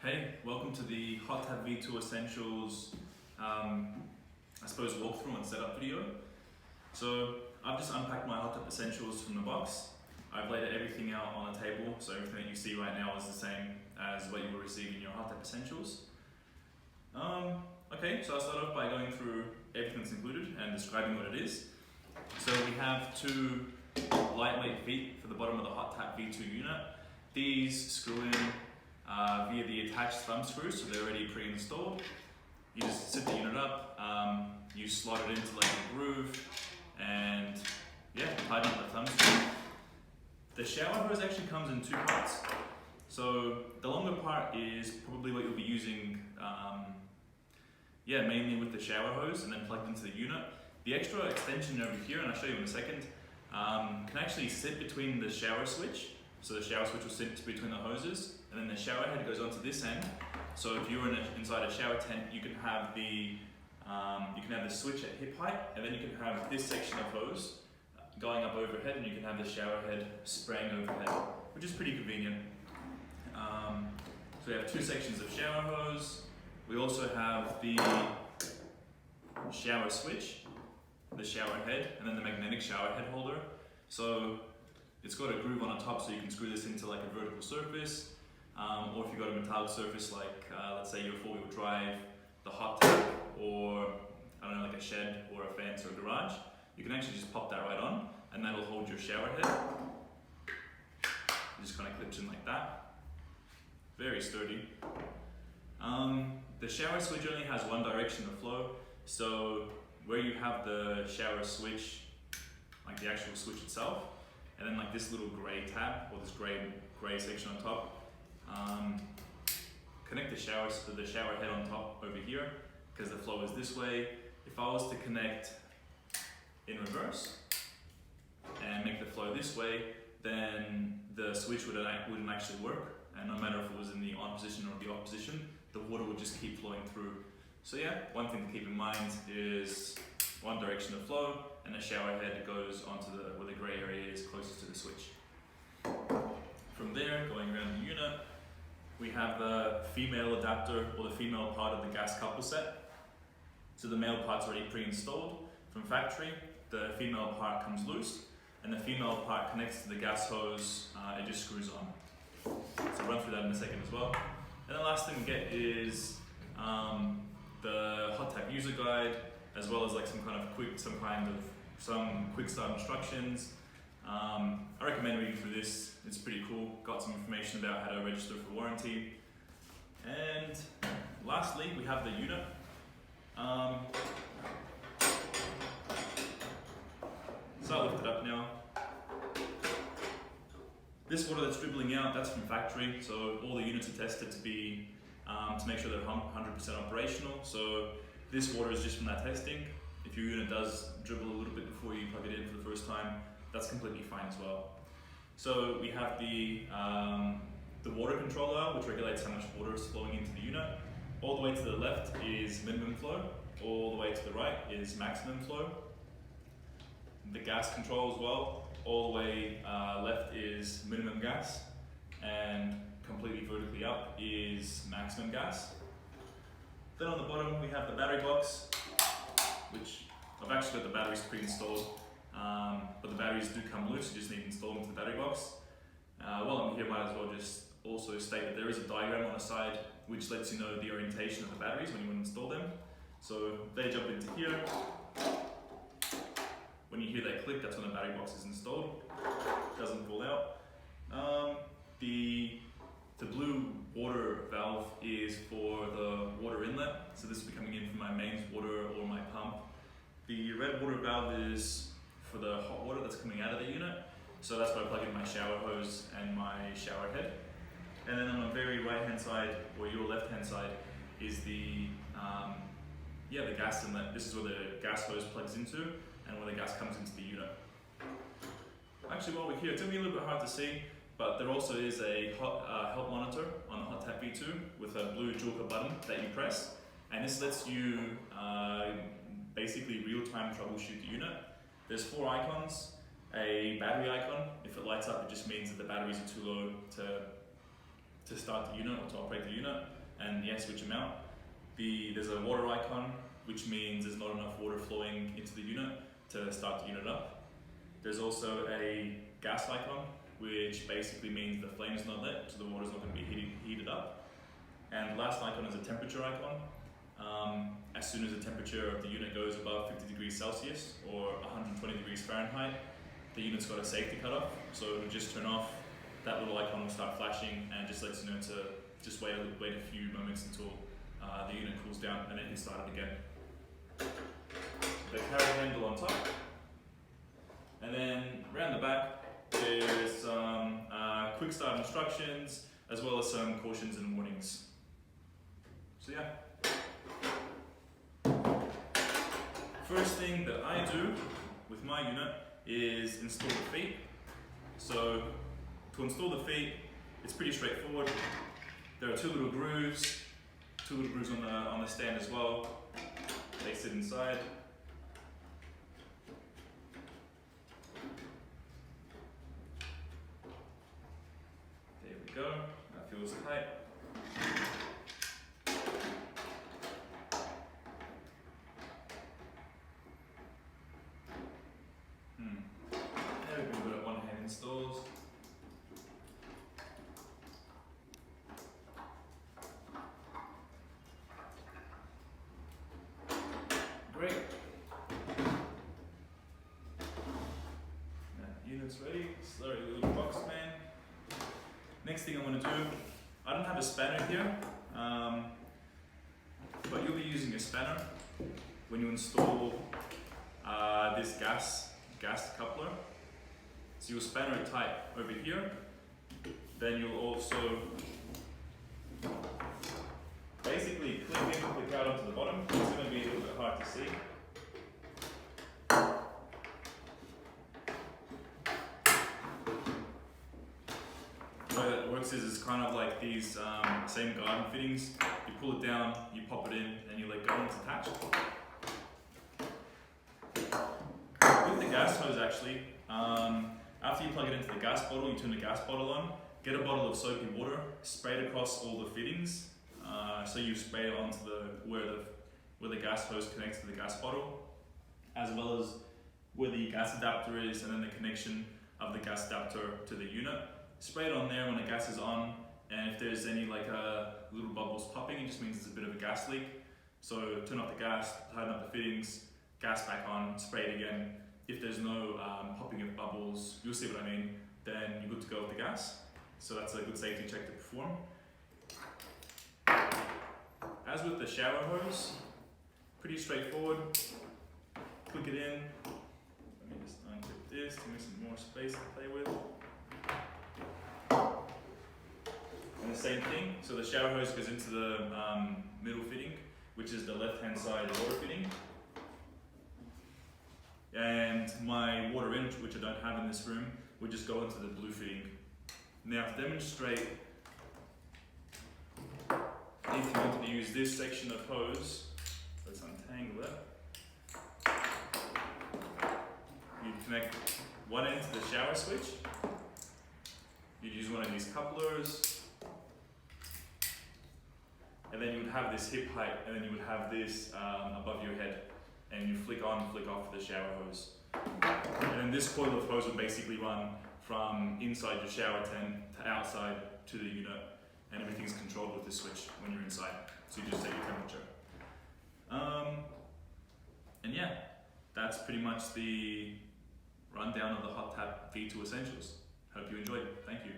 Hey, welcome to the HOTTAP V2 Essentials, I suppose walkthrough and setup video. So I've just unpacked my HOTTAP Essentials from the box. I've laid everything out on a table, so everything that you see right now is the same as what you will receive in your HOTTAP Essentials. Okay, so I'll start off by going through everything that's included and describing what it is. So we have two lightweight feet for the bottom of the HOTTAP V2 unit. These screw in via the attached thumb screws, so they're already pre-installed. You just sit the unit up, you slot it into like a groove, and yeah, tighten up the thumb screw. The shower hose actually comes in two parts. So the longer part is probably what you'll be using, mainly with the shower hose and then plugged into the unit. The extra extension over here, and I'll show you in a second, can actually sit between the shower switch. So the shower switch will sit between the hoses, and then the shower head goes onto this end. So if you're inside a shower tent, you can have the switch at hip height, and then you can have this section of hose going up overhead, and you can have the shower head spraying overhead, which is pretty convenient. So we have two sections of shower hose. We also have the shower switch, the shower head, and then the magnetic shower head holder. So it's got a groove on the top, so you can screw this into like a vertical surface, or if you've got a metallic surface like, let's say your four-wheel drive, the hot tub, or I don't know, like a shed or a fence or a garage, you can actually just pop that right on, and that'll hold your shower head. It just kind of clips in like that. Very sturdy. The shower switch only has one direction of flow, so where you have the shower switch, like the actual switch itself, and then like this little gray tab, or this gray section on top, connect the shower head on top over here, because the flow is this way. If I was to connect in reverse and make the flow this way, then the switch wouldn't actually work, and no matter if it was in the on position or the off position, the water would just keep flowing through. So yeah, one thing to keep in mind is one direction of flow, and the shower head goes onto where the grey area is closest to the switch. From there, going around the unit, we have the female adapter, or the female part of the gas couple set. So the male part's already pre-installed from factory. The female part comes loose, and the female part connects to the gas hose. It just screws on. So I'll run through that in a second as well. And the last thing we get is the HOTTAP user guide, as well as like some quick start instructions. I recommend reading through this. It's pretty cool. Got some information about how to register for warranty. And lastly, we have the unit. So I'll lift it up now. This water that's dribbling out, that's from factory. So all the units are tested to be to make sure they're 100% operational. So this water is just from that testing. If your unit does dribble a little bit before you plug it in for the first time, that's completely fine as well. So we have the water controller, which regulates how much water is flowing into the unit. All the way to the left is minimum flow. All the way to the right is maximum flow. The gas control as well. All the way left is minimum gas, and completely vertically up is maximum gas. Then on the bottom we have the battery box, which I've actually got the batteries pre-installed, but the batteries do come loose, you just need to install them into the battery box. While I'm here, might as well just also state that there is a diagram on the side which lets you know the orientation of the batteries when you want to install them. So they jump into here. When you hear that click, that's when the battery box is installed. It doesn't fall out. The blue water valve is for the water inlet. So this will be coming in from my mains water or my pump. The red water valve is for the hot water that's coming out of the unit. So that's where I plug in my shower hose and my shower head. And then on the very right hand side, or your left hand side, is the gas inlet. This is where the gas hose plugs into, and where the gas comes into the unit. Actually, while we're here, it's going to be a little bit hard to see, but there also is a help monitor on the HOTTAP V2 with a blue joker button that you press, and this lets you basically real-time troubleshoot the unit. There's 4 icons. A battery icon, if it lights up, it just means that the batteries are too low to to start the unit or to operate the unit, and switch them out. There's a water icon, which means there's not enough water flowing into the unit to start the unit up. There's also a gas icon, which basically means the flame's not lit, so the water's not going to be heated up. And the last icon is a temperature icon. As soon as the temperature of the unit goes above 50 degrees Celsius or 120 degrees Fahrenheit, the unit's got a safety cutoff, so it'll just turn off. That little icon will start flashing and just lets you know to just wait a few moments until the unit cools down, and then you can start it again. The carry handle on top, and then around the back there's some quick start instructions as well as some cautions and warnings. So first thing that I do with my unit is install the feet. So to install the feet, it's pretty straightforward. There are two little grooves on the stand as well. They sit inside. There we go. That feels tight. There we can put it one hand installs. Great. Now, unit's ready. Slowly, little box man. Next thing I'm going to do, I don't have a spanner here, but you'll be using a spanner when you install this gas coupler. So you'll spanner it tight over here. Then you'll also basically click in and click out onto the bottom. It's going to be a little bit hard to see. The way that works is it's kind of like these same garden fittings. You pull it down, you pop it in, and you let go and it's attached. With the gas hose actually, after you plug it into the gas bottle, you turn the gas bottle on, get a bottle of soapy water, spray it across all the fittings. So you spray it onto where the gas hose connects to the gas bottle, as well as where the gas adapter is, and then the connection of the gas adapter to the unit. Spray it on there when the gas is on, and if there's any little bubbles popping, it just means it's a bit of a gas leak. So turn off the gas, tighten up the fittings, gas back on, spray it again. If there's no popping of bubbles, you'll see what I mean, then you're good to go with the gas. So that's a good safety check to perform. As with the shower hose, pretty straightforward. Click it in. Let me just unclip this to give me some more space to play with. And the same thing, so the shower hose goes into the middle fitting, which is the left-hand side water fitting. And my water in, which I don't have in this room, would just go into the blue fitting. Now to demonstrate, if you wanted to use this section of hose, let's untangle it. You'd connect one end to the shower switch. You'd use one of these couplers. And then you would have this hip height, and then you would have this above your head. And you flick on, flick off the shower hose. And then this coil of hose would basically run from inside your shower tent to outside to the unit, and everything's controlled with this switch when you're inside. So you just set your temperature. And yeah, that's pretty much the rundown of the HOTTAP V2 essentials. Hope you enjoyed it. Thank you.